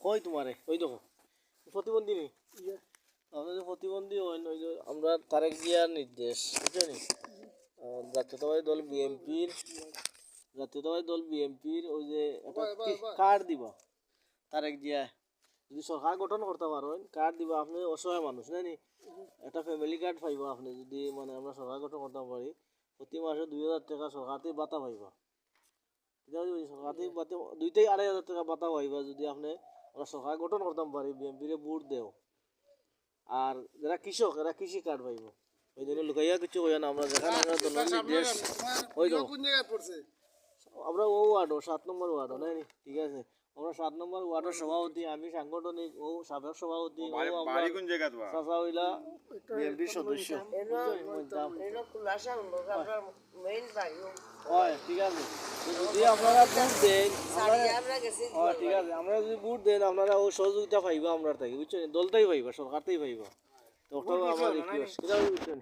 কই তোমারে ওই দেখো প্রতিবন্ধী নেই আপনাদের প্রতিবন্ধী ওই যে আমরা তারেক জিয়ার নির্দেশ বুঝছেন জাতীয়তাবাদী দল বিএনপির ওই যে একটা কার্ড দিব তারেক জিয়া যদি সরকার গঠন করতে পারেন কার্ড দিব আপনি অসহায় মানুষ নাইনি একটা ফ্যামিলি কার্ড পাইব আপনি যদি মানে আমরা সরকার গঠন করতে পারি প্রতি মাসে 2,000 টাকা সরকার থেকে বাতা পাইবা সরকার থেকে বাতা 2 থেকে 2,500 টাকা বাতা পাইবা যদি আপনি আমরা সরকার গঠন করতাম পারি বিএনপিরে ভোট দেও আর যারা কৃষক এরা কৃষি কার্ড পাইব ওই জন্য লুকাইয়া কিছু কইয়া না আমরা যেখানে আমরা দলের নির্দেশ ওই তো আমরা ও ওয়ার্ডও 7 নম্বর ওয়ার্ডও নাই ঠিক আছে আমরা 7 নম্বর ওয়ার্ডের সভাপতি আমি সাংগঠনিক ও সাবেক সভাপতি ও আমরা চাচা হইলা বিএনপির সদস্য হয় ঠিক আছে যদি আপনারা ভোট দেন ঠিক আছে আমরা যদি ভোট দেন আপনারা ও সহযোগিতা পাইবা আমরা থাকি বুঝছেন দলটাই পাইবা সরকারটাই পাইবা তো ওটাও আমার রিকোয়েস্ট বুঝছেন